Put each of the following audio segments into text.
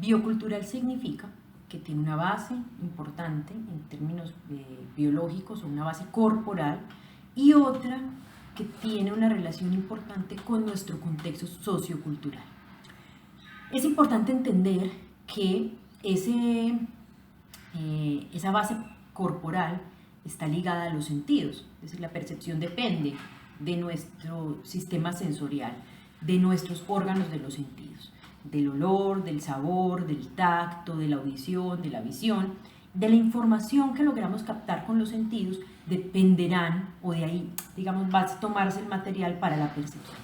Biocultural significa que tiene una base importante en términos biológicos o una base corporal y otra que tiene una relación importante con nuestro contexto sociocultural. Es importante entender que esa base corporal está ligada a los sentidos, es decir, la percepción depende de nuestro sistema sensorial, de nuestros órganos de los sentidos, del olor, del sabor, del tacto, de la audición, de la visión, de la información que logramos captar con los sentidos, dependerán, o de ahí, digamos, va a tomarse el material para la percepción.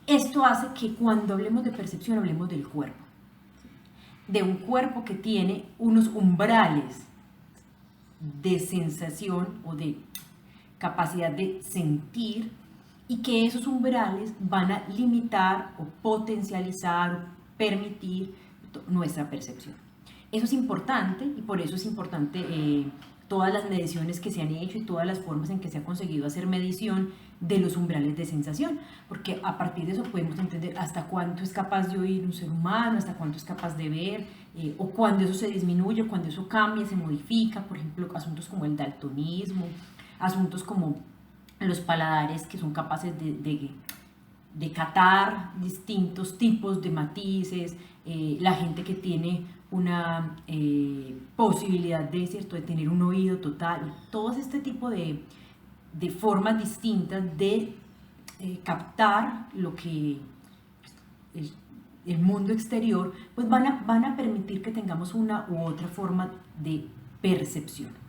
Esto hace que cuando hablemos de percepción hablemos del cuerpo, de un cuerpo que tiene unos umbrales de sensación o de capacidad de sentir y que esos umbrales van a limitar o potencializar o permitir nuestra percepción. Eso es importante y por eso es importante todas las mediciones que se han hecho y todas las formas en que se ha conseguido hacer medición de los umbrales de sensación, porque a partir de eso podemos entender hasta cuánto es capaz de oír un ser humano, hasta cuánto es capaz de ver, o cuando eso se disminuye, cuando eso cambia, se modifica, por ejemplo, asuntos como el daltonismo, asuntos como los paladares que son capaces de catar distintos tipos de matices, la gente que tiene una posibilidad de tener un oído total, todo este tipo de formas distintas de captar lo que el mundo exterior, pues van a permitir que tengamos una u otra forma de percepción.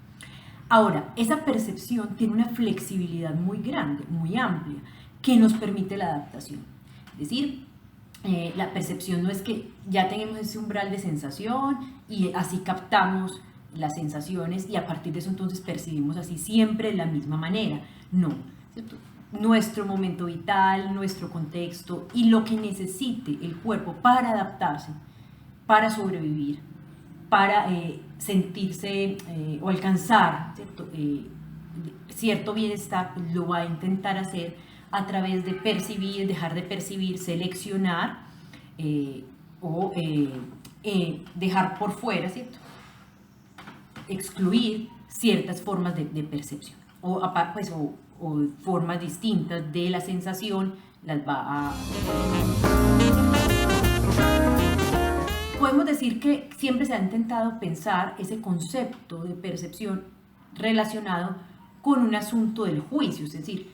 Ahora, esa percepción tiene una flexibilidad muy grande, muy amplia, que nos permite la adaptación. Es decir, la percepción no es que ya tenemos ese umbral de sensación y así captamos las sensaciones y a partir de eso entonces percibimos así siempre de la misma manera. No, ¿cierto? Nuestro momento vital, nuestro contexto y lo que necesite el cuerpo para adaptarse, para sobrevivir, para sentirse o alcanzar cierto bienestar, lo va a intentar hacer a través de percibir, dejar de percibir, seleccionar o dejar por fuera, ¿cierto? Excluir ciertas formas de percepción o formas distintas de la sensación las va a... Podemos decir que siempre se ha intentado pensar ese concepto de percepción relacionado con un asunto del juicio, es decir,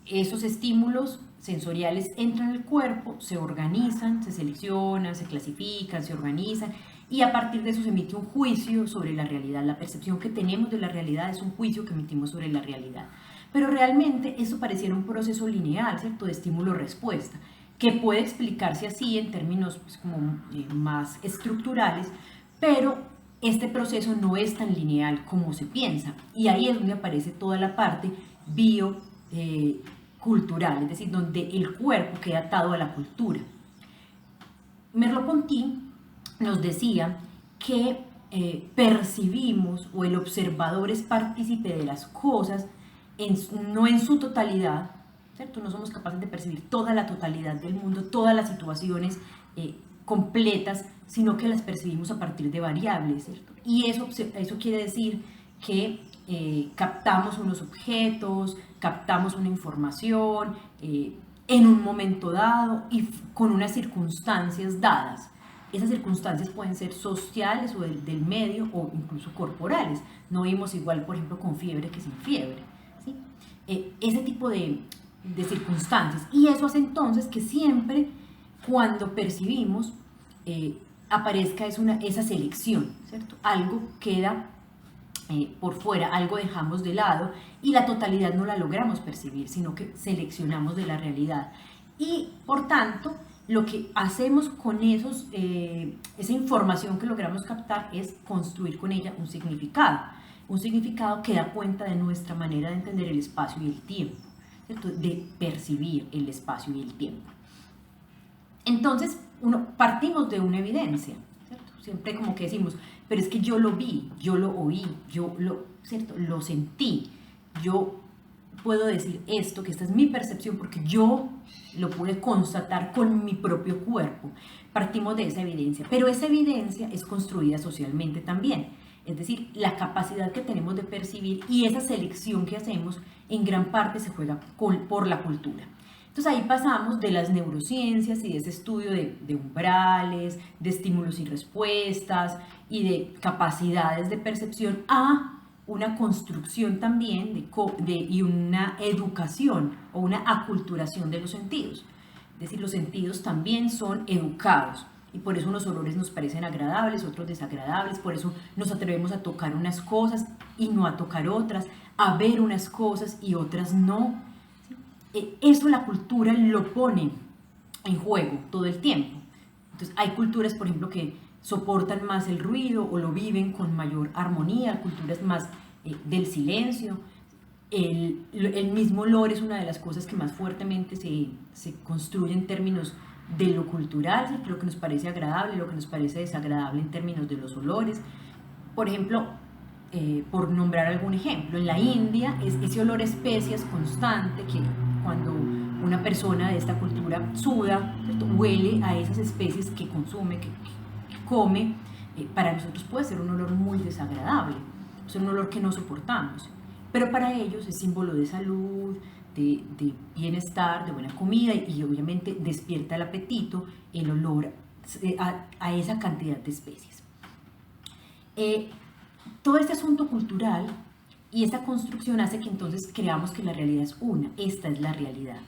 esos estímulos sensoriales entran al cuerpo, se organizan, se seleccionan, se clasifican, se organizan y a partir de eso se emite un juicio sobre la realidad. La percepción que tenemos de la realidad es un juicio que emitimos sobre la realidad. Pero realmente eso pareciera un proceso lineal, ¿cierto? De estímulo-respuesta, que puede explicarse así en términos pues, como más estructurales, pero este proceso no es tan lineal como se piensa. Y ahí es donde aparece toda la parte biocultural, es decir, donde el cuerpo queda atado a la cultura. Merleau-Ponty nos decía que percibimos o el observador es partícipe de las cosas, no en su totalidad, ¿cierto? No somos capaces de percibir toda la totalidad del mundo, todas las situaciones completas, sino que las percibimos a partir de variables, ¿cierto? Y eso quiere decir que captamos unos objetos, captamos una información en un momento dado y con unas circunstancias dadas. Esas circunstancias pueden ser sociales o del medio o incluso corporales. No vimos igual, por ejemplo, con fiebre que sin fiebre, ¿sí? Ese tipo de circunstancias. Y eso hace entonces que siempre cuando percibimos aparezca esa selección, ¿cierto? Algo queda por fuera, algo dejamos de lado y la totalidad no la logramos percibir, sino que seleccionamos de la realidad. Y por tanto, lo que hacemos con esa información que logramos captar es construir con ella un significado que da cuenta de nuestra manera de entender el espacio y el tiempo, ¿cierto? De percibir el espacio y el tiempo. Entonces, partimos de una evidencia, ¿cierto? Siempre como que decimos, pero es que yo lo vi, yo lo oí, ¿cierto? Lo sentí, yo puedo decir esto, que esta es mi percepción porque yo lo pude constatar con mi propio cuerpo. Partimos de esa evidencia, pero esa evidencia es construida socialmente también. Es decir, la capacidad que tenemos de percibir y esa selección que hacemos en gran parte se juega por la cultura. Entonces ahí pasamos de las neurociencias y de ese estudio de umbrales, de estímulos y respuestas y de capacidades de percepción a una construcción también y una educación o una aculturación de los sentidos. Es decir, los sentidos también son educados y por eso unos olores nos parecen agradables, otros desagradables, por eso nos atrevemos a tocar unas cosas y no a tocar otras, a ver unas cosas y otras no. Eso la cultura lo pone en juego todo el tiempo. Entonces hay culturas, por ejemplo, que soportan más el ruido o lo viven con mayor armonía, culturas más del silencio. El mismo olor es una de las cosas que más fuertemente se construye en términos de lo cultural, lo que nos parece agradable, lo que nos parece desagradable en términos de los olores. Por ejemplo, por nombrar algún ejemplo, en la India es ese olor a especias constante que cuando una persona de esta cultura suda, ¿cierto?, huele a esas especies que consume, que come, para nosotros puede ser un olor muy desagradable, es un olor que no soportamos, pero para ellos es símbolo de salud, de bienestar, de buena comida y obviamente despierta el apetito el olor a esa cantidad de especies. Todo este asunto cultural y esta construcción hace que entonces creamos que la realidad es una, esta es la realidad,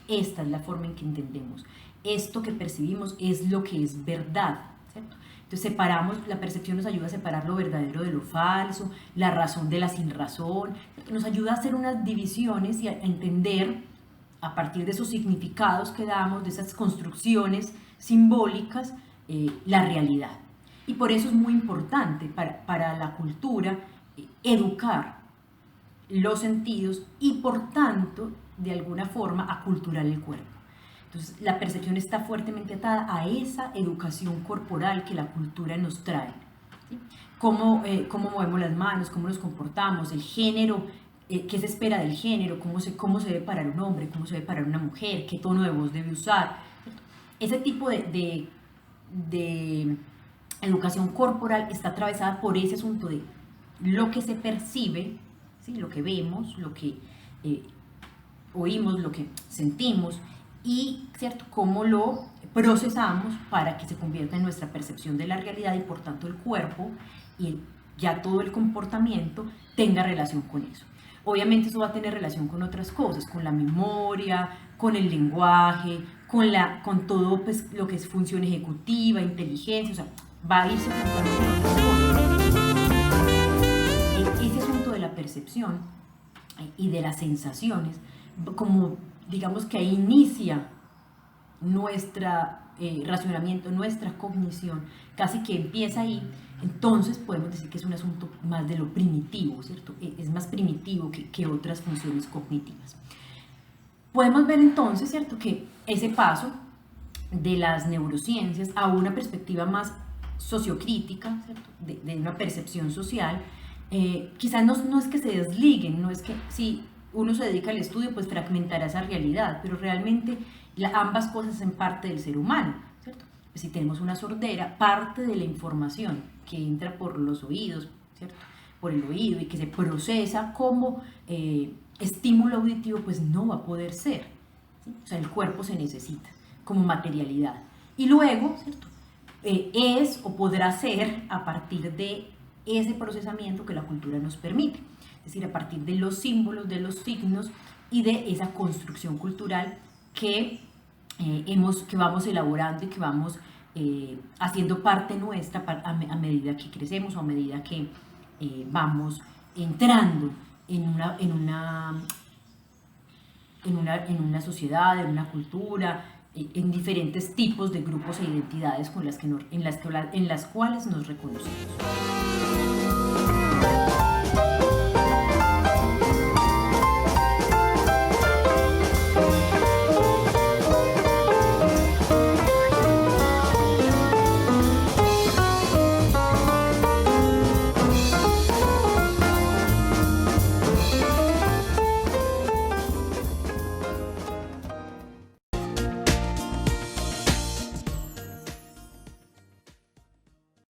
esta es la forma en que entendemos, esto que percibimos es lo que es verdad, ¿cierto? Entonces separamos, la percepción nos ayuda a separar lo verdadero de lo falso, la razón de la sinrazón, nos ayuda a hacer unas divisiones y a entender a partir de esos significados que damos, de esas construcciones simbólicas, la realidad. Y por eso es muy importante para la cultura educar los sentidos y por tanto, de alguna forma, aculturar el cuerpo. Entonces, la percepción está fuertemente atada a esa educación corporal que la cultura nos trae. ¿Sí? Cómo movemos las manos, cómo nos comportamos, el género, qué se espera del género, cómo se debe parar un hombre, cómo se debe parar una mujer, qué tono de voz debe usar. Ese tipo de educación corporal está atravesada por ese asunto de lo que se percibe, ¿sí?, lo que vemos, lo que oímos, lo que sentimos y, ¿cierto?, cómo lo procesamos para que se convierta en nuestra percepción de la realidad y por tanto el cuerpo y ya todo el comportamiento tenga relación con eso. Obviamente eso va a tener relación con otras cosas, con la memoria, con el lenguaje, con todo pues, lo que es función ejecutiva, inteligencia, o sea, va a irse ese asunto de la percepción y de las sensaciones, como digamos que ahí inicia nuestro racionamiento, nuestra cognición, casi que empieza ahí, entonces podemos decir que es un asunto más de lo primitivo, ¿cierto? Es más primitivo que otras funciones cognitivas. Podemos ver entonces, ¿cierto?, que ese paso de las neurociencias a una perspectiva más sociocrítica, ¿cierto?, de una percepción social, quizás no es que se desliguen, no es que si uno se dedica al estudio pues fragmentará esa realidad, pero realmente ambas cosas hacen parte del ser humano, ¿cierto? Pues si tenemos una sordera, parte de la información que entra por los oídos, ¿cierto?, por el oído y que se procesa como estímulo auditivo, pues no va a poder ser, ¿sí? O sea, el cuerpo se necesita como materialidad. Y luego, ¿cierto?, es o podrá ser a partir de ese procesamiento que la cultura nos permite, es decir, a partir de los símbolos, de los signos y de esa construcción cultural que vamos elaborando y que vamos haciendo parte nuestra a medida que crecemos o a medida que vamos entrando en una sociedad, en una cultura, en diferentes tipos de grupos e identidades en las cuales nos reconocemos.